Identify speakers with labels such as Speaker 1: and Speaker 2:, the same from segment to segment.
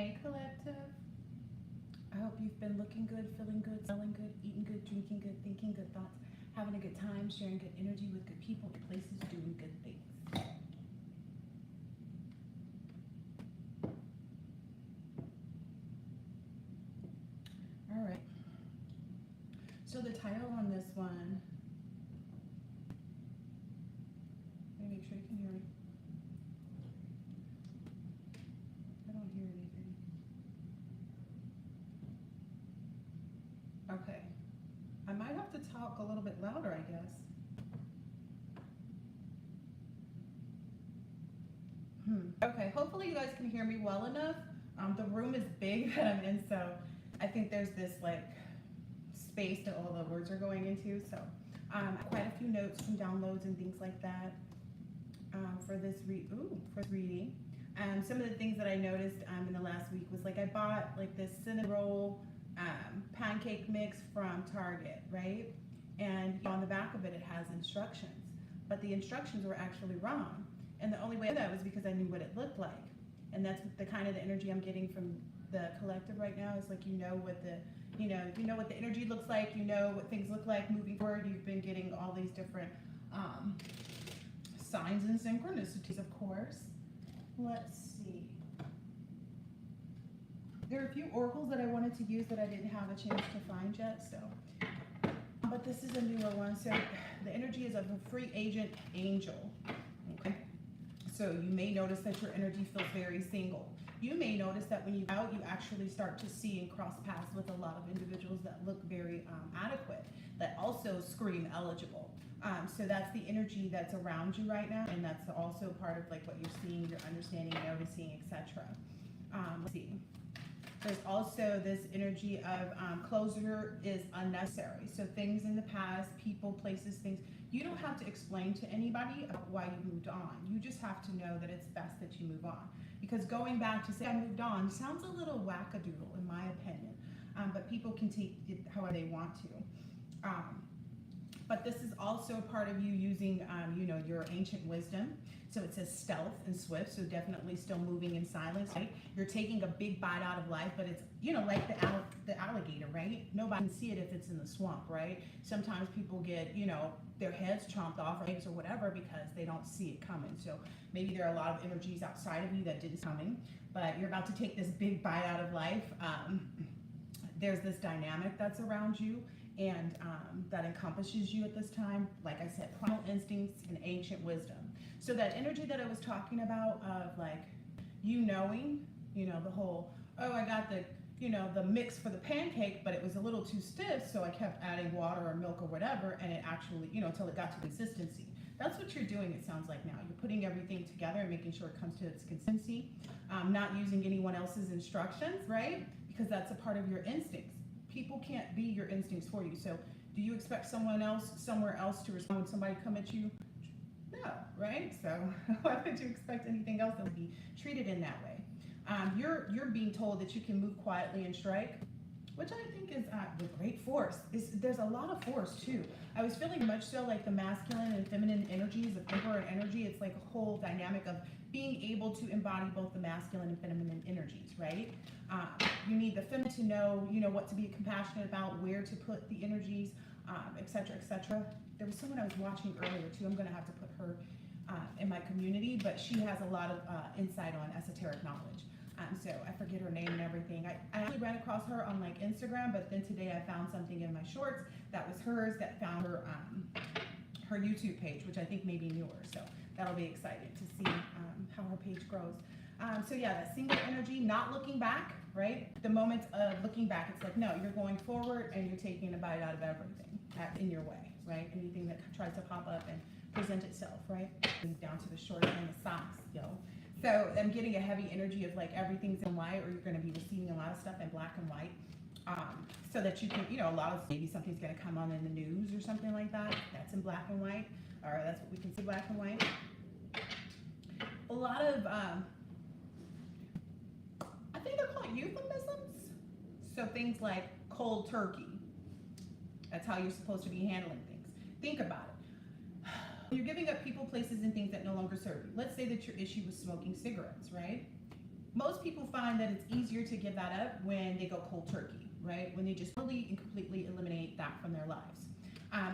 Speaker 1: Hey collective, I hope you've been looking good, feeling good, smelling good, eating good, drinking good, thinking good thoughts, having a good time, sharing good energy with good people, good places, doing good things. All right, so the title on this one, let me make sure you can hear me. I don't hear anything. Okay, I might have to talk a little bit louder, I guess. Okay, hopefully you guys can hear me well enough. The room is big that I'm in, so I think there's this like space that all the words are going into. So quite a few notes from downloads and things like that for this reading. Some of the things that I noticed in the last week was like I bought like this cinnamon roll pancake mix from Target, right? And on the back of it, it has instructions, but the instructions were actually wrong. And the only way I knew that was because I knew what it looked like. And that's the kind of the energy I'm getting from the collective right now. Is like, you know what the energy looks like, you know what things look like moving forward. You've been getting all these different signs and synchronicities, of course. Let's see. There are a few oracles that I wanted to use that I didn't have a chance to find yet, so. But this is a newer one. So the energy is of a free agent angel. Okay. So you may notice that your energy feels very single. You may notice that when you go out, you actually start to see and cross paths with a lot of individuals that look very adequate, that also scream eligible. So that's the energy that's around you right now, and that's also part of like what you're seeing, you're understanding, noticing, etc. Let's see. There's also this energy of closure is unnecessary. So things in the past, people, places, things, you don't have to explain to anybody about why you moved on. You just have to know that it's best that you move on. Because going back to say I moved on sounds a little wackadoodle in my opinion, but people can take it however they want to. But this is also part of you using, your ancient wisdom. So it says stealth and swift, so definitely still moving in silence, right? You're taking a big bite out of life, but it's, like the alligator, right? Nobody can see it if it's in the swamp, right? Sometimes people get, their heads chomped off or legs or whatever because they don't see it coming. So maybe there are a lot of energies outside of you that didn't coming, but you're about to take this big bite out of life. There's this dynamic that's around you and that encompasses you at this time. Like I said, primal instincts and ancient wisdom. So that energy that I was talking about of like, knowing, the whole, oh, I got the mix for the pancake, but it was a little too stiff, so I kept adding water or milk or whatever, and it actually, until it got to consistency. That's what you're doing, it sounds like now. You're putting everything together and making sure it comes to its consistency, not using anyone else's instructions, right? Because that's a part of your instincts. People can't be your instincts for you. So do you expect someone else, somewhere else to respond when somebody come at you? No, right? So why would you expect anything else that would be treated in that way? You're being told that you can move quietly and strike, which I think is with great force. There's a lot of force too. I was feeling much so like the masculine and feminine energies, the emperor energy. It's like a whole dynamic of being able to embody both the masculine and feminine energies, right? You need the feminine to know, what to be compassionate about, where to put the energies, etc., etc. There was someone I was watching earlier too. I'm going to have to put her in my community, but she has a lot of insight on esoteric knowledge. So I forget her name and everything. I actually ran across her on like Instagram, but then today I found something in my shorts that was hers that found her her YouTube page, which I think may be newer. So that'll be exciting to see how her page grows. So yeah, that single energy, not looking back, right? The moment of looking back, it's like, no, you're going forward and you're taking a bite out of everything in your way, right? Anything that tries to pop up and present itself, right? Down to the shorts and the socks, yo. So I'm getting a heavy energy of like everything's in white, or you're going to be receiving a lot of stuff in black and white, so that you can, a lot of maybe something's going to come on in the news or something like that. That's in black and white, or that's what we can see black and white. A lot of, I think they're called euphemisms. So things like cold turkey. That's how you're supposed to be handling things. Think about it. You're giving up people, places, and things that no longer serve you. Let's say that your issue was smoking cigarettes, right? most people find that it's easier to give that up when they go cold turkey, right? When they just fully and completely eliminate that from their lives.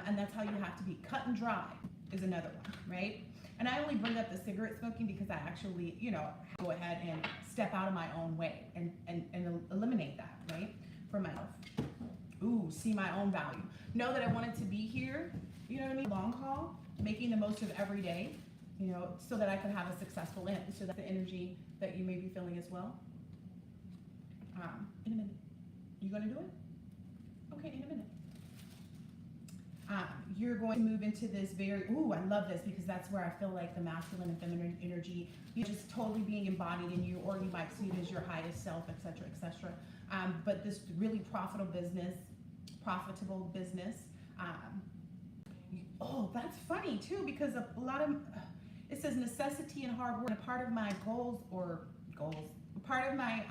Speaker 1: And that's how you have to be. Cut and dry is another one, right? And I only bring up the cigarette smoking because I actually, you know, go ahead and step out of my own way and eliminate that, right? For myself. Ooh, see my own value. Know that I wanted to be here, you know what I mean? Long haul, making the most of every day, you know, so that I could have a successful end. So that's the energy that you may be feeling as well. In a minute. You gonna do it? Okay, in a minute. You're going to move into this very, ooh, I love this because that's where I feel like the masculine and feminine energy, you're just totally being embodied in you, or you might see it as your highest self, etc., etc. But this really profitable business. Oh, that's funny too, because a lot of, it says necessity and hard work. And a part of my part of my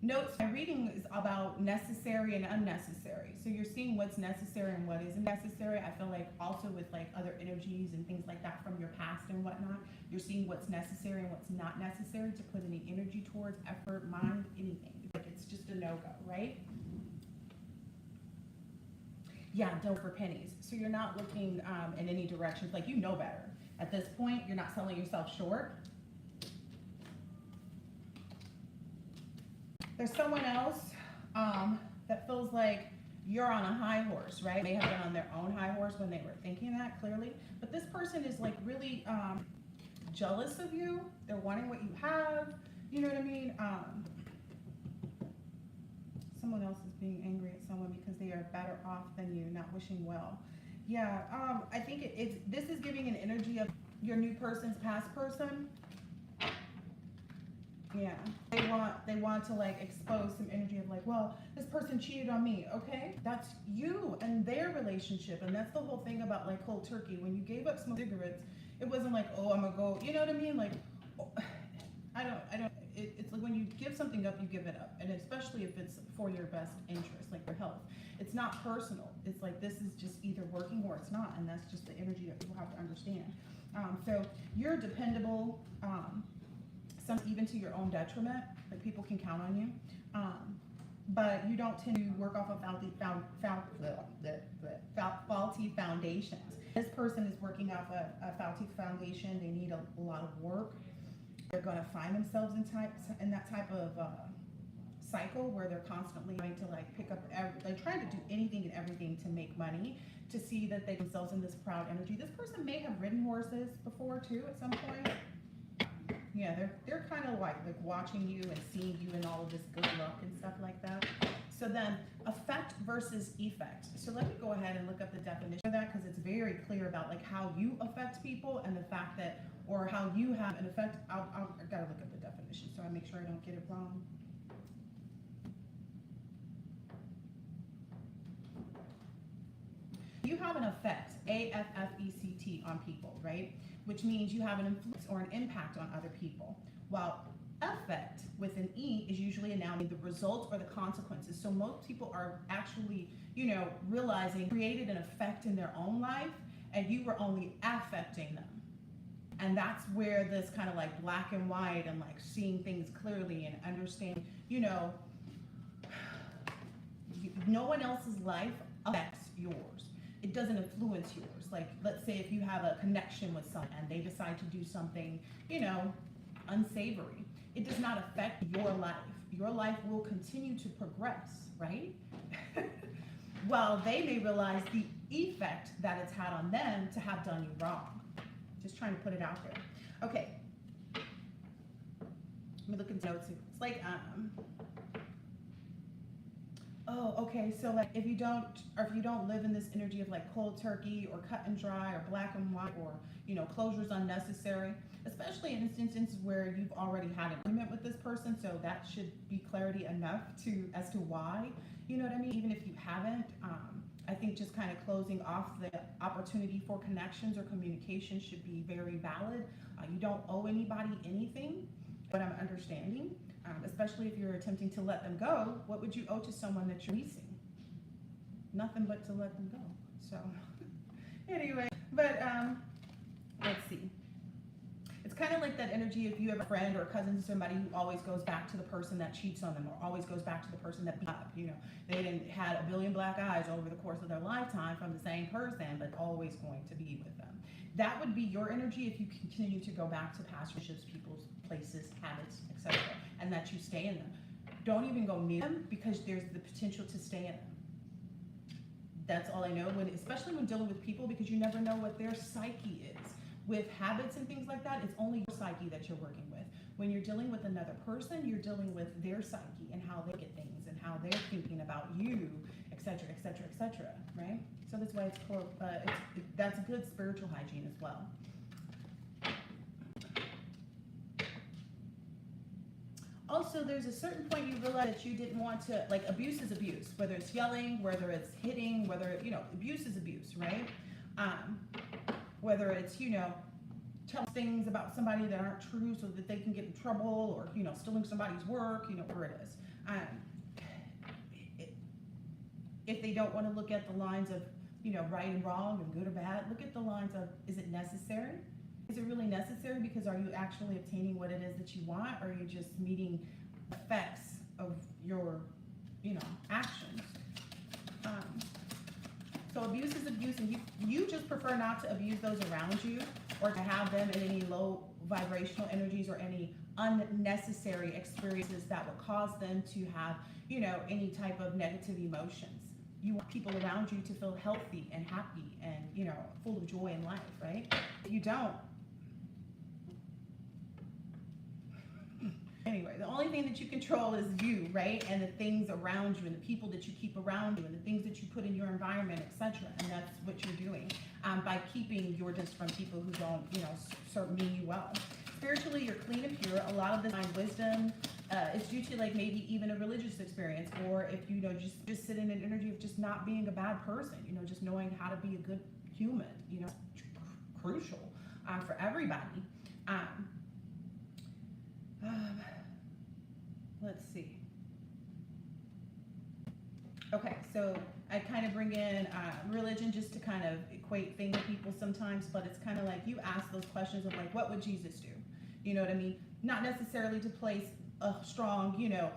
Speaker 1: notes, my reading is about necessary and unnecessary. So you're seeing what's necessary and what isn't necessary. I feel like also with like other energies and things like that from your past and whatnot, you're seeing what's necessary and what's not necessary to put any energy towards, effort, mind, anything. Like it's just a no-go, right? Yeah, don't for pennies. So you're not looking in any directions, like you know better. At this point, you're not selling yourself short. There's someone else that feels like you're on a high horse, right? They have been on their own high horse when they were thinking that clearly. But this person is like really jealous of you. They're wanting what you have. You know what I mean? Someone else is being angry at someone because they are better off than you, not wishing well. Yeah, I think this is giving an energy of your new person's past person. Yeah, they want to like expose some energy of like, well, this person cheated on me. Okay, that's you and their relationship, and that's the whole thing about like cold turkey. When you gave up smoking cigarettes, it wasn't like, oh, I'm gonna go. You know what I mean? Like, I don't. It's like when you give something up, you give it up, and especially if it's for your best interest, like your health. It's not personal. It's like this is just either working or it's not, and that's just the energy that people have to understand. So you're dependable. Some even to your own detriment, like people can count on you, but you don't tend to work off of faulty foundations. This person is working off a faulty foundation. They need a lot of work. They're going to find themselves in that type of cycle where they're constantly trying to like pick up, they're trying to do anything and everything to make money, to see that they themselves in this proud energy. This person may have ridden horses before too at some point. Yeah, they're kind of like watching you and seeing you in all of this good luck and stuff like that. So then, effect versus effect. So let me go ahead and look up the definition of that because it's very clear about like how you affect people and the fact that, or how you have an effect. I gotta look up the definition so I make sure I don't get it wrong. You have an effect, A-F-F-E-C-T, on people, right? Which means you have an influence or an impact on other people. While effect with an E is usually announcing the result or the consequences. So most people are actually, you know, realizing created an effect in their own life and you were only affecting them. And that's where this kind of like black and white and like seeing things clearly and understanding, you know, no one else's life affects yours. It doesn't influence yours. Like, let's say if you have a connection with someone and they decide to do something, you know, unsavory, it does not affect your life. Your life will continue to progress, right? While they may realize the effect that it's had on them to have done you wrong. Just trying to put it out there. Okay. Let me look at notes. It's like, oh, okay, so like if you don't live in this energy of like cold turkey or cut and dry or black and white or, you know, closure's unnecessary, especially in instances where you've already had an argument with this person, so that should be clarity enough as to why, you know what I mean? Even if you haven't, I think just kind of closing off the opportunity for connections or communication should be very valid. You don't owe anybody anything, but I'm understanding. Especially if you're attempting to let them go, what would you owe to someone that you're leasing? Nothing but to let them go. So anyway, but let's see. It's kind kind of like that energy if you have a friend or a cousin to somebody who always goes back to the person that cheats on them, or always goes back to the person that beat up. You know, they didn't had a billion black eyes over the course of their lifetime from the same person, but always going to be with them. That would be your energy if you continue to go back to past relationships, people's places, habits, etc., and that you stay in them. Don't even go near them because there's the potential to stay in them. That's all I know, especially when dealing with people, because you never know what their psyche is. With habits and things like that, it's only your psyche that you're working with. When you're dealing with another person, you're dealing with their psyche and how they get things and how they're thinking about you, etc., etc., etc., right? So that's why it's called, that's good spiritual hygiene as well. Also, there's a certain point you realize that you didn't want to, like, abuse is abuse, whether it's yelling, whether it's hitting, whether, you know, abuse is abuse, right? Whether it's, you know, telling things about somebody that aren't true so that they can get in trouble, or, you know, stealing somebody's work, you know, whatever it is. If they don't want to look at the lines of, you know, right and wrong and good or bad, look at the lines of, is it necessary? Is it really necessary? Because are you actually obtaining what it is that you want, or are you just meeting effects of your, you know, actions? So abuse is abuse, and you just prefer not to abuse those around you, or to have them in any low vibrational energies or any unnecessary experiences that would cause them to have, you know, any type of negative emotions. You want people around you to feel healthy and happy and, you know, full of joy in life, right? If you don't, anyway, the only thing that you control is you, right? And the things around you and the people that you keep around you and the things that you put in your environment, etc. And that's what you're doing by keeping your distance from people who don't, you know, mean you well. Spiritually, you're clean and pure. A lot of the divine wisdom is due to, like, maybe even a religious experience, or if, you know, just sit in an energy of just not being a bad person, you know, just knowing how to be a good human, you know, crucial for everybody. Let's see. Okay, so I kind of bring in religion just to kind of equate things to people sometimes, but it's kind of like you ask those questions of, like, what would Jesus do? You know what I mean? Not necessarily to place a strong, you know,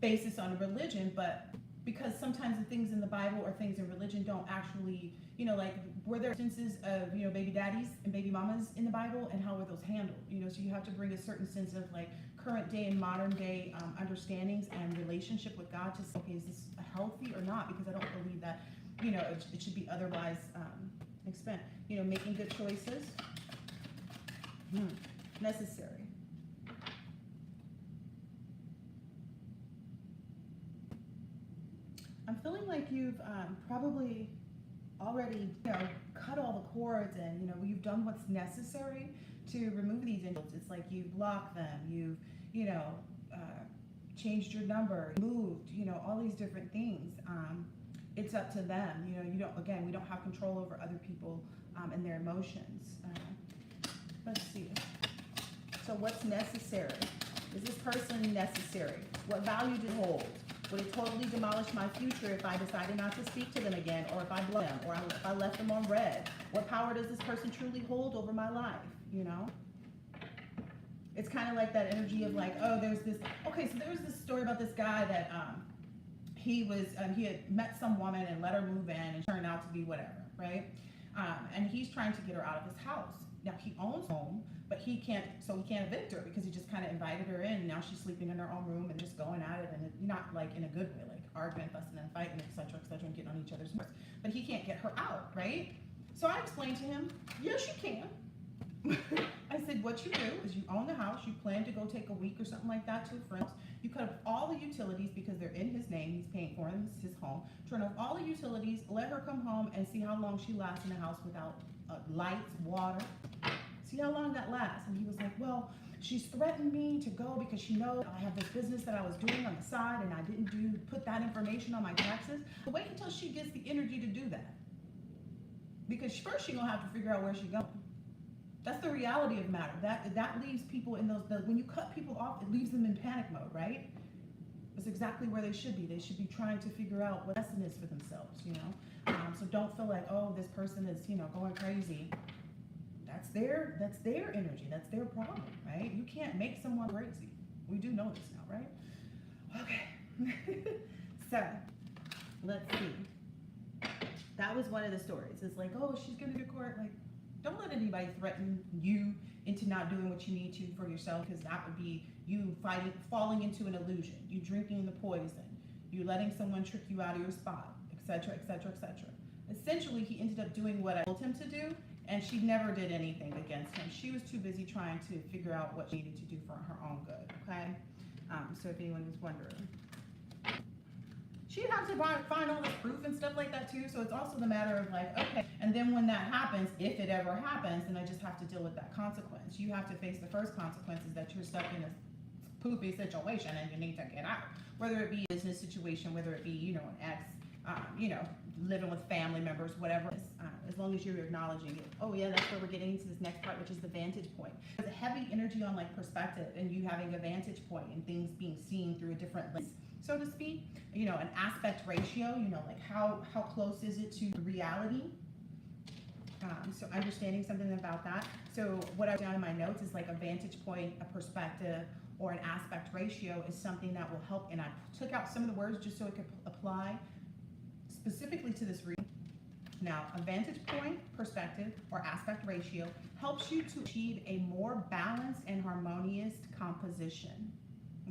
Speaker 1: basis on a religion, but because sometimes the things in the Bible or things in religion don't actually, you know, like, were there instances of, you know, baby daddies and baby mamas in the Bible, and how were those handled? You know, so you have to bring a certain sense of, like, current day and modern day understandings and relationship with God to say, okay, is this healthy or not? Because I don't believe that, you know, it should be otherwise spent. You know, making good choices, necessary. I'm feeling like you've probably already, you know, cut all the cords, and, you know, you've done what's necessary to remove these angels. It's like you've blocked them, you've, you know, changed your number, moved, you know, all these different things. It's up to them. You know, you don't, again, we don't have control over other people and their emotions. Let's see. So what's necessary? Is this person necessary? What value do they hold? Would it totally demolish my future if I decided not to speak to them again, or if I blow them, or if I left them on red? What power does this person truly hold over my life, you know? It's kind of like that energy of, like, oh, there's this, okay, so there was this story about this guy that he had met some woman and let her move in, and turned out to be whatever, right? And he's trying to get her out of his house. Now, he owns home, but he can't evict her because he just kind of invited her in. And now she's sleeping in her own room and just going at it, and not like in a good way, like arguing, fussing, and fighting, etc., etc., and getting on each other's nerves. But he can't get her out, right? So I explained to him, yes, you can. I said, what you do is you own the house, you plan to go take a week or something like that to a friend's. You cut off all the utilities because they're in his name, he's paying for them, it's his home. Turn off all the utilities, let her come home, and see how long she lasts in the house without lights, water. See how long that lasts. And he was like, well, she's threatened me to go because she knows I have this business that I was doing on the side, and I didn't put that information on my taxes. But wait until she gets the energy to do that. Because first she's gonna have to figure out where she's going. That's the reality of the matter. That leaves people in when you cut people off, it leaves them in panic mode, right? It's exactly where they should be. They should be trying to figure out what lesson is for themselves, you know? So don't feel like, oh, this person is, you know, going crazy. That's that's their energy. That's their problem, right? You can't make someone crazy. We do know this now, right? Okay. So let's see. That was one of the stories. It's like, oh, she's going to court. Like, don't let anybody threaten you into not doing what you need to for yourself, because that would be you falling into an illusion, you drinking the poison, you letting someone trick you out of your spot, etc., etc., etc. Essentially, he ended up doing what I told him to do, and she never did anything against him. She was too busy trying to figure out what she needed to do for her own good, okay? So if anyone was wondering. She'd have to find all this proof and stuff like that too, so it's also the matter of like, okay, and then when that happens, if it ever happens, then I just have to deal with that consequence. You have to face the first consequences that you're stuck in a poopy situation and you need to get out. Whether it be a business situation, whether it be, you know, an ex, you know, living with family members, whatever it is, as long as you're acknowledging it. Oh yeah, that's where we're getting into this next part, which is the vantage point. There's a heavy energy on like perspective and you having a vantage point and things being seen through a different lens, so to speak. You know, an aspect ratio, you know, like how close is it to reality? So understanding something about that. So what I've done in my notes is like a vantage point, a perspective, or an aspect ratio is something that will help. And I took out some of the words just so it could apply specifically to this reading. Now, a vantage point, perspective, or aspect ratio helps you to achieve a more balanced and harmonious composition.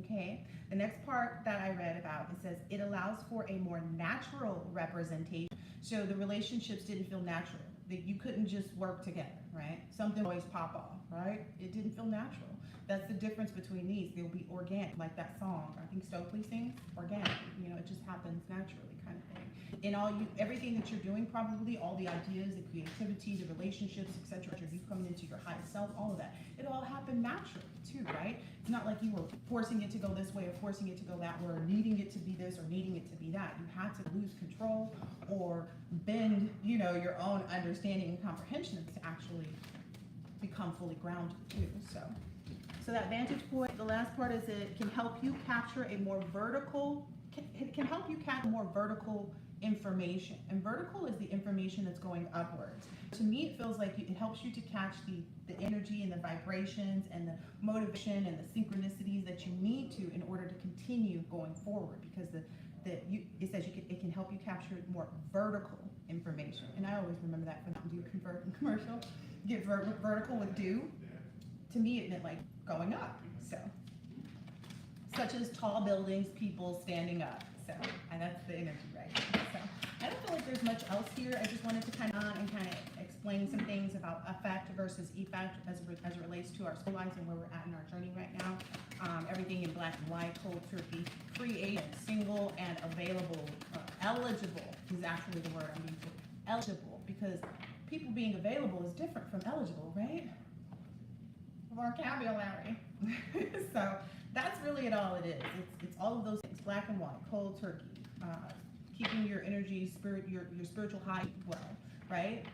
Speaker 1: Okay, the next part that I read about, it says it allows for a more natural representation. So the relationships didn't feel natural. That you couldn't just work together, right? Something always pop off, right? It didn't feel natural. That's the difference between these. They'll be organic, like that song. I think Stokely sings, organic. You know, it just happens naturally, kind of thing. In everything that you're doing, probably all the ideas, the creativity, the relationships, etc. You coming into your highest self, all of that. It all happened naturally too, right? It's not like you were forcing it to go this way or forcing it to go that way, or needing it to be this or needing it to be that. You had to lose control or bend, you know, your own understanding and comprehension to actually become fully grounded too. So that vantage point, the last part is it can help you capture a more vertical, it can help you capture more vertical information. And vertical is the information that's going upwards. To me, it feels like it helps you to catch the energy and the vibrations and the motivation and the synchronicities that you need to in order to continue going forward, because it says it can help you capture more vertical information. And I always remember that from the Mountain Dew commercial. Get vertical with dew. To me, it meant like going up. So, such as tall buildings, people standing up. So, and that's the energy right now. So, I don't feel like there's much else here. I just wanted to kind of explain some things about effect versus effect as it relates to our soul lives and where we're at in our journey right now. Everything in black and white, cold turkey, creative, single, and available. Eligible is actually the word I'm using. Eligible, because people being available is different from eligible, right? Vocabulary. So that's really all it is. It's all of those things: black and white, cold turkey, keeping your energy, your spiritual high well, right?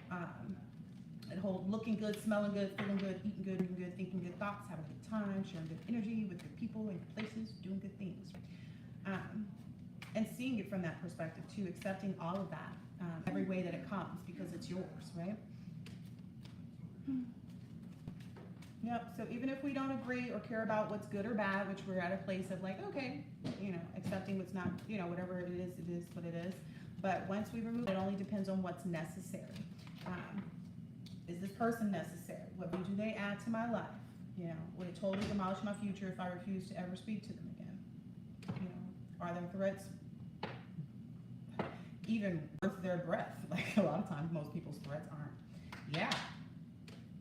Speaker 1: And looking good, smelling good, feeling good, eating good, drinking good, thinking good thoughts, having a good time, sharing good energy with good people and places, doing good things, and seeing it from that perspective too, accepting all of that, every way that it comes, because it's yours, right? Yep, so even if we don't agree or care about what's good or bad, which we're at a place of like, okay, you know, accepting what's not, you know, whatever it is what it is. But once we remove it, only depends on what's necessary. Is this person necessary? What do they add to my life? You know, would it totally demolish my future if I refuse to ever speak to them again? You know, are there threats even worth their breath? Like a lot of times, most people's threats aren't. Yeah.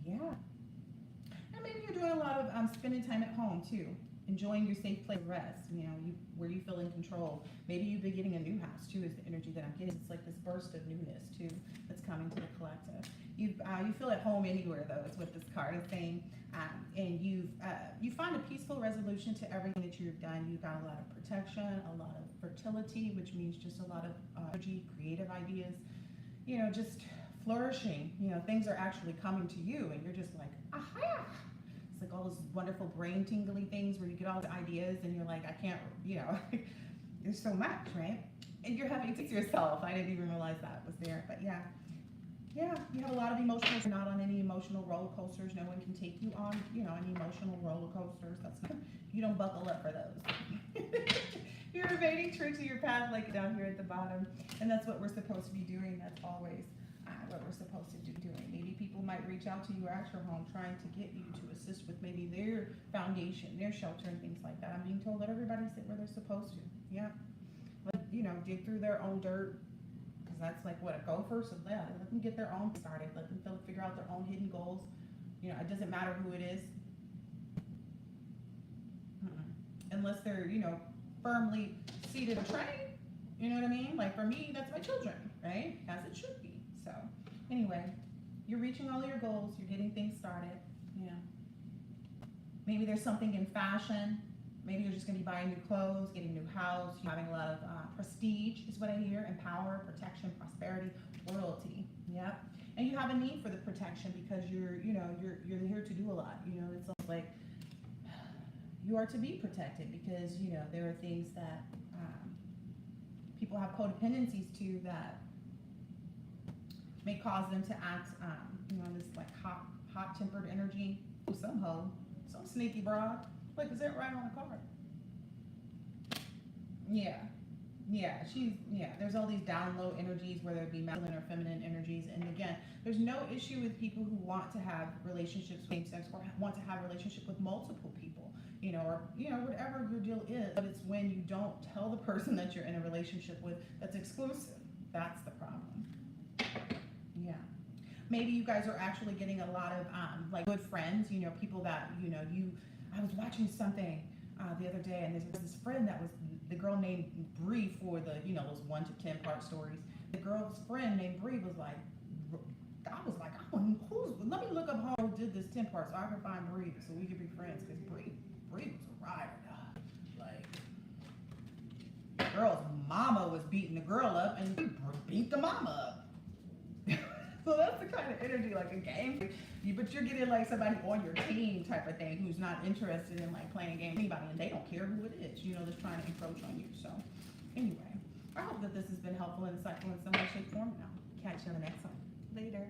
Speaker 1: And maybe you're doing a lot of spending time at home too, enjoying your safe place of rest. You know, where you feel in control. Maybe you've been getting a new house too. Is the energy that I'm getting? It's like this burst of newness too that's coming to the collective. You feel at home anywhere though. Is what this card is saying. And you find a peaceful resolution to everything that you've done. You've got a lot of protection, a lot of fertility, which means just a lot of energy, creative ideas. You know, just flourishing. You know, things are actually coming to you, and you're just like, aha! It's like all those wonderful brain tingly things where you get all the ideas, and you're like, I can't. You know, there's so much, right? And you're having to fix yourself. I didn't even realize that was there, but yeah. Yeah, you have a lot of emotional, you're not on any emotional roller coasters. No one can take you on, you know, any emotional roller coasters. That's not, you don't buckle up for those. You're evading tricks of your path, like down here at the bottom. And that's what we're supposed to be doing. That's always what we're supposed to be doing. Maybe people might reach out to you at your home trying to get you to assist with maybe their foundation, their shelter, and things like that. I'm being told let everybody sit where they're supposed to. Yeah. Let, you know, dig through their own dirt. That's like what a gopher. So yeah, let them get their own started. Let them figure out their own hidden goals. You know, it doesn't matter who it is, unless they're, you know, firmly seated and trained. You know what I mean? Like for me, that's my children, right? As it should be. So anyway, you're reaching all your goals. You're getting things started. You know, maybe there's something in fashion. Maybe you're just going to be buying new clothes, getting a new house, you're having a lot of prestige is what I hear, and power, protection, prosperity, royalty. Yep. And you have a need for the protection because you're here to do a lot. You know, it's like you are to be protected because, you know, there are things that people have codependencies to that may cause them to act, you know, this like hot-tempered energy. Some hoe, some sneaky broad. Like, is that right on the card? Yeah. There's all these down low energies, whether it be masculine or feminine energies. And again, there's no issue with people who want to have relationships with same sex or want to have a relationship with multiple people, you know, or, you know, whatever your deal is. But it's when you don't tell the person that you're in a relationship with that's exclusive. That's the problem. Yeah. Maybe you guys are actually getting a lot of like good friends, you know, people that, you know, I was watching something the other day, and there's this friend that was the girl named Bree for the, you know, those 1 to 10 part stories. The girl's friend named Bree was like, let me look up how I did this 10 part so I can find Bree so we can be friends, because Bree was a rider. Like, the girl's mama was beating the girl up, and Bree beat the mama up. So that's the kind of energy, like a game. But you're getting like somebody on your team type of thing who's not interested in like playing a game with anybody, and they don't care who it is, you know, that's trying to encroach on you. So anyway, I hope that this has been helpful and insightful in some way, shape, form. And I'll catch you on the next one. Later.